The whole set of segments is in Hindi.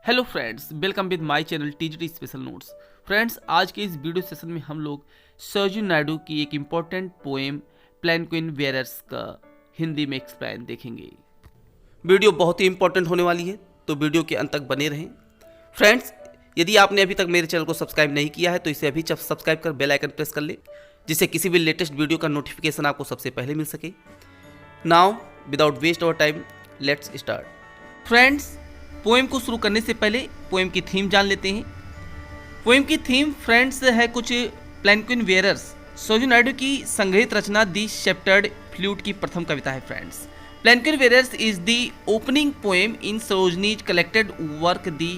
Hello friends, welcome with my channel TGT special notes. Friends, आज के इस वीडियो सेशन में हम लोग सरोजिनी नायडू की एक इम्पॉर्टेंट पोएम पेंगुइन वेयर्स का हिंदी में एक्सप्लेन देखेंगे। वीडियो बहुत ही इंपॉर्टेंट होने वाली है, तो वीडियो के अंत तक बने रहें। फ्रेंड्स, यदि आपने अभी तक मेरे चैनल को सब्सक्राइब नहीं किया है तो इसे अभी सब्सक्राइब कर बेल आइकन प्रेस कर ले, जिससे किसी भी लेटेस्ट वीडियो का नोटिफिकेशन आपको सबसे पहले मिल सके। Now without waste our time, let's start. Friends, poem को शुरू करने से पहले पोएम की थीम जान लेते हैं। पोएम की थीम फ्रेंड्स है कुछ पेंगुइन वेयरर्स। सरोजिनी नायडू की संग्रहित रचना दी शेप्टर्ड फ्लूट की प्रथम कविता है। Friends, palanquin bearers is the opening poem in Sarojini's collected work the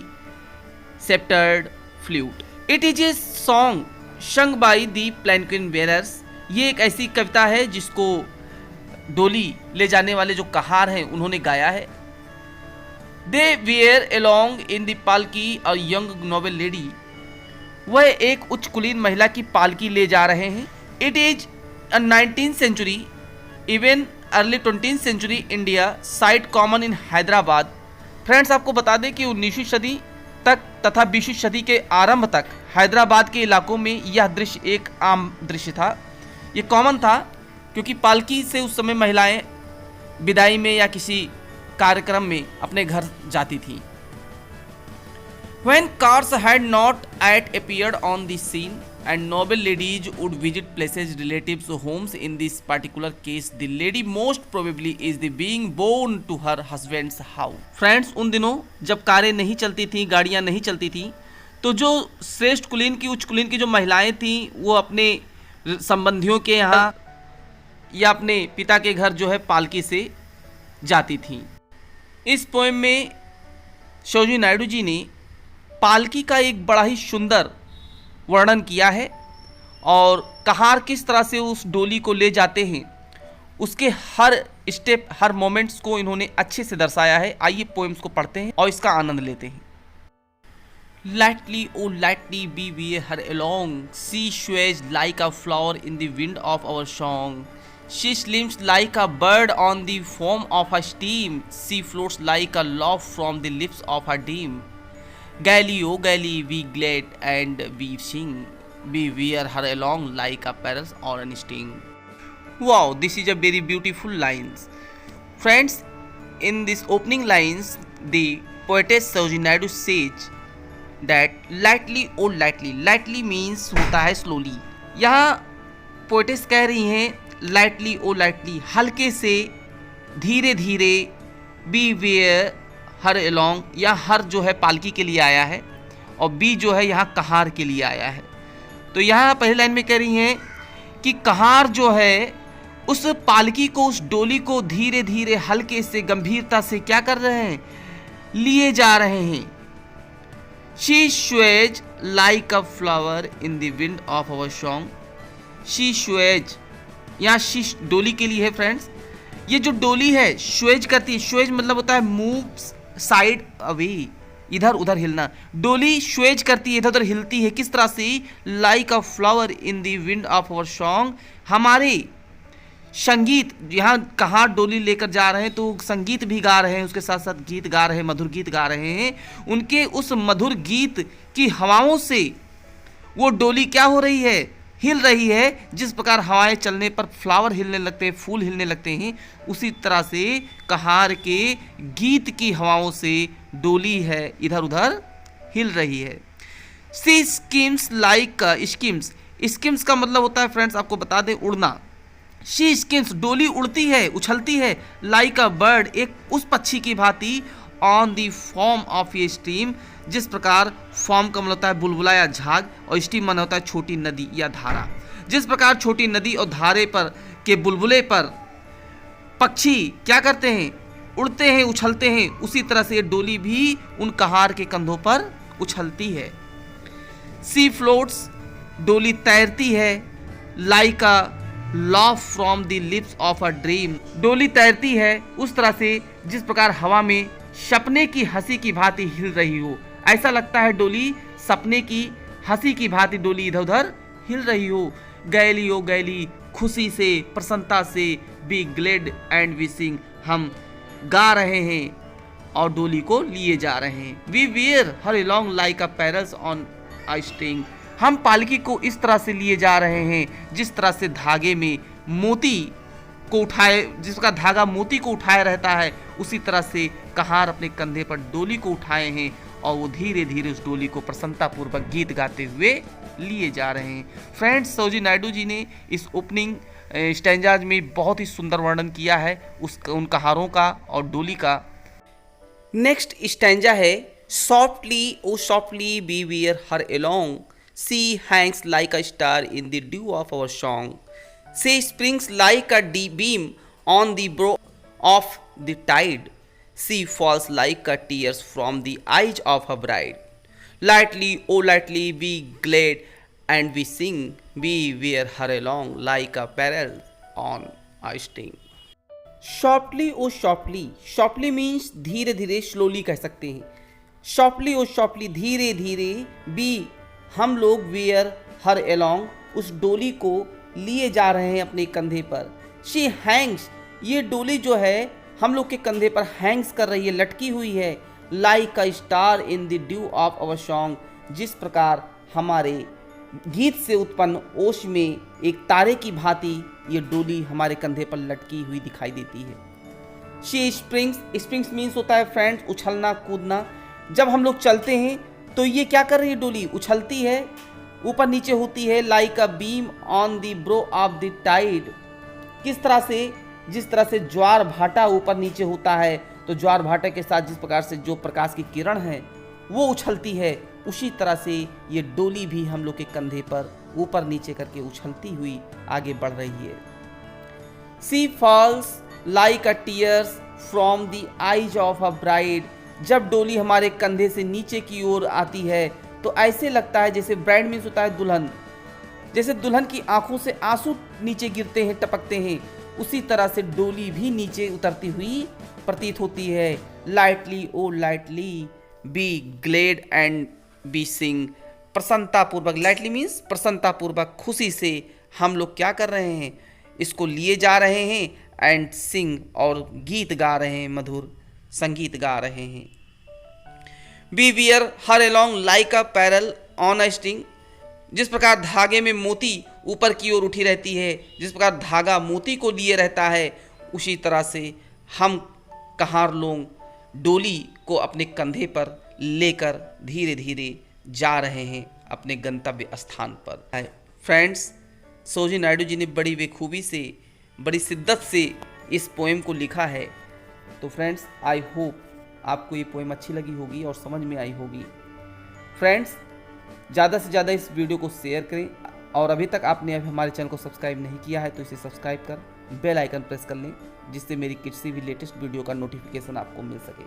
sceptred flute. It is a song sung by the palanquin bearers. ये एक ऐसी कविता है जिसको डोली ले जाने वाले जो कहार हैं उन्होंने गाया है। They were along in the पालकी a young noble lady। वह एक उच्च कुलीन महिला की पालकी ले जा रहे हैं। It is a 19th century, even early 20th century India sight common in Hyderabad. Friends, आपको बता दें कि 19वीं सदी तक तथा 20वीं सदी के आरंभ तक हैदराबाद के इलाकों में यह दृश्य एक आम दृश्य था। ये कॉमन था क्योंकि पालकी से उस समय महिलाएं विदाई में या किसी कार्यक्रम में अपने घर जाती थी। When cars had not yet appeared on the scene and noble ladies would visit places relatives homes, in this particular case the lady most probably is the being born to her husband's house। Friends, उन दिनों जब कारें नहीं चलती थी, गाड़ियां नहीं चलती थी, तो जो श्रेष्ठ कुलीन की, उच्च कुलीन की जो महिलाएं थी वो अपने संबंधियों के यहाँ या अपने पिता के घर जो है पालकी से जाती थी। इस पोएम में सरोजिनी नायडू जी ने पालकी का एक बड़ा ही सुंदर वर्णन किया है और कहार किस तरह से उस डोली को ले जाते हैं उसके हर स्टेप, हर मोमेंट्स को इन्होंने अच्छे से दर्शाया है। आइए पोएम्स को पढ़ते हैं और इसका आनंद लेते हैं। Lightly, oh lightly we wear her along, she sways like a flower in the wind of our song. She slims like a bird on the foam of her steam. She floats like a laugh from the lips of her dream. Gaily, oh gaily, we glad and we sing. We wear her along like a parrot on a string. Wow, this is a very beautiful lines. Friends, in this opening lines, the poetess Soroji Naidu says that lightly, oh lightly. Lightly means होता है slowly. यहाँ poetess कह रही हैं लाइटली ओ लाइटली, हल्के से, धीरे धीरे, बी वेयर हर अलोंग, या हर जो है पालकी के लिए आया है और बी जो है यहाँ कहार के लिए आया है। तो यहाँ पहली लाइन में कह रही हैं कि कहार जो है उस पालकी को, उस डोली को धीरे धीरे, हल्के से, गंभीरता से क्या कर रहे हैं, लिए जा रहे हैं। She Suez like a flower in the wind of our song. She Suez, यहाँ शीश डोली के लिए है। फ्रेंड्स, ये जो डोली है स्वेज करती है। स्वेज मतलब होता है मूव साइड अवे, इधर उधर हिलना। डोली स्वेज करती है, इधर उधर हिलती है। किस तरह से? Like a flower in the wind of our song. हमारे संगीत, यहाँ कहाँ डोली लेकर जा रहे हैं तो संगीत भी गा रहे हैं, उसके साथ साथ गीत गा रहे हैं, मधुर गीत गा रहे हैं। उनके उस मधुर गीत की हवाओं से वो डोली क्या हो रही है, हिल रही है। जिस प्रकार हवाएं चलने पर फ्लावर हिलने लगते हैं, फूल हिलने लगते हैं, उसी तरह से कहार के गीत की हवाओं से डोली है इधर उधर हिल रही है। सी स्किम्स लाइक स्किम्स। स्किम्स का मतलब होता है फ्रेंड्स, आपको बता दें, उड़ना। शी स्किम्स, डोली उड़ती है, उछलती है, लाइक अ बर्ड, एक उस पक्षी की भांति, on the form of a stream, जिस प्रकार फॉर्म का मतलब होता है बुलबुला या झाग और स्ट्रीम मन होता है छोटी नदी या धारा। जिस प्रकार छोटी नदी और धारे पर के बुलबुले पर पक्षी क्या करते हैं, उड़ते हैं, उछलते हैं, उसी तरह से ये डोली भी उन कहार के कंधों पर उछलती है। सी फ्लोट्स, डोली तैरती है, like a laugh from the lips of a dream. डोली तैरती है उस तरह से जिस प्रकार हवा में सपने की हंसी की भांति हिल रही हो। ऐसा लगता है डोली सपने की हंसी की भांति डोली इधर उधर हिल रही हो। गैली ओ गैली, खुशी से, प्रसन्नता से, we glide and we sing, हम गा रहे हैं और डोली को लिए जा रहे हैं। We bear her along like a pearls on a string. हम पालकी को इस तरह से लिए जा रहे हैं जिस तरह से धागे में मोती को उठाए, जिसका धागा मोती को उठाए रहता है, उसी तरह से कहार अपने कंधे पर डोली को उठाए हैं और वो धीरे धीरे उस डोली को प्रसन्नतापूर्वक गीत गाते हुए लिए जा रहे हैं। फ्रेंड्स, सरोजिनी नायडू जी ने इस ओपनिंग स्टैंजाज में बहुत ही सुंदर वर्णन किया है उन कहारों का और डोली का। नेक्स्ट स्टैंजा है softly O softly we bear her along, she hangs like a star in the dew of our song, she springs like a the beam on the brow of the tide, she falls like a tears from the eyes of a bride, lightly oh lightly we glad and we sing, we wear her along like a parrot on a string. Softly oh softly, softly means धीरे धीरे, slowly कह सकते हैं। softly oh softly धीरे धीरे, we हम लोग wear her along उस डोली को लिए जा रहे हैं अपने कंधे पर। she hangs ये डोली जो है हम लोग के कंधे पर हैंग्स कर रही है, लटकी हुई है। Like a star in the dew of our song, जिस प्रकार हमारे गीत से उत्पन्न ओश में एक तारे की भांति ये डोली हमारे कंधे पर लटकी हुई दिखाई देती है। शी स्प्रिंग्स, स्प्रिंग्स मीन्स होता है फ्रेंड्स उछलना कूदना। जब हम लोग चलते हैं तो ये क्या कर रही है, डोली उछलती है, ऊपर नीचे होती है। Like a beam on the brow of the tide, किस तरह से, जिस तरह से ज्वार भाटा ऊपर नीचे होता है तो ज्वार भाटे के साथ जिस प्रकार से जो प्रकाश की किरण है वो उछलती है, उसी तरह से ये डोली भी हम लोग के कंधे पर ऊपर नीचे करके उछलती हुई आगे बढ़ रही है। She falls like a tears from the eyes of a bride, जब डोली हमारे कंधे से नीचे की ओर आती है तो ऐसे लगता है जैसे, ब्राइड मीन्स होता है दुल्हन, जैसे दुल्हन की आंखों से आंसू नीचे गिरते हैं, टपकते हैं, उसी तरह से डोली भी नीचे उतरती हुई प्रतीत होती है। Lightly O lightly we glide and we sing, प्रसन्नतापूर्वक, लाइटली मीन्स प्रसन्नतापूर्वक, खुशी से हम लोग क्या कर रहे हैं, इसको लिए जा रहे हैं। एंड सिंग और गीत गा रहे हैं, मधुर संगीत गा रहे हैं। We bear her along like a pearl on a string, जिस प्रकार धागे में मोती ऊपर की ओर उठी रहती है, जिस प्रकार धागा मोती को लिए रहता है, उसी तरह से हम कहार लोग डोली को अपने कंधे पर लेकर धीरे धीरे जा रहे हैं अपने गंतव्य स्थान पर। फ्रेंड्स, सरोजिनी नायडू जी ने बड़ी बेखूबी से, बड़ी शिद्दत से इस पोएम को लिखा है। तो फ्रेंड्स, आई होप आपको ये पोएम अच्छी लगी होगी और समझ में आई होगी। फ्रेंड्स, ज़्यादा से ज़्यादा इस वीडियो को शेयर करें और अभी तक आपने हमारे चैनल को सब्सक्राइब नहीं किया है तो इसे सब्सक्राइब कर बेल आइकन प्रेस कर लें, जिससे मेरी किसी भी लेटेस्ट वीडियो का नोटिफिकेशन आपको मिल सके।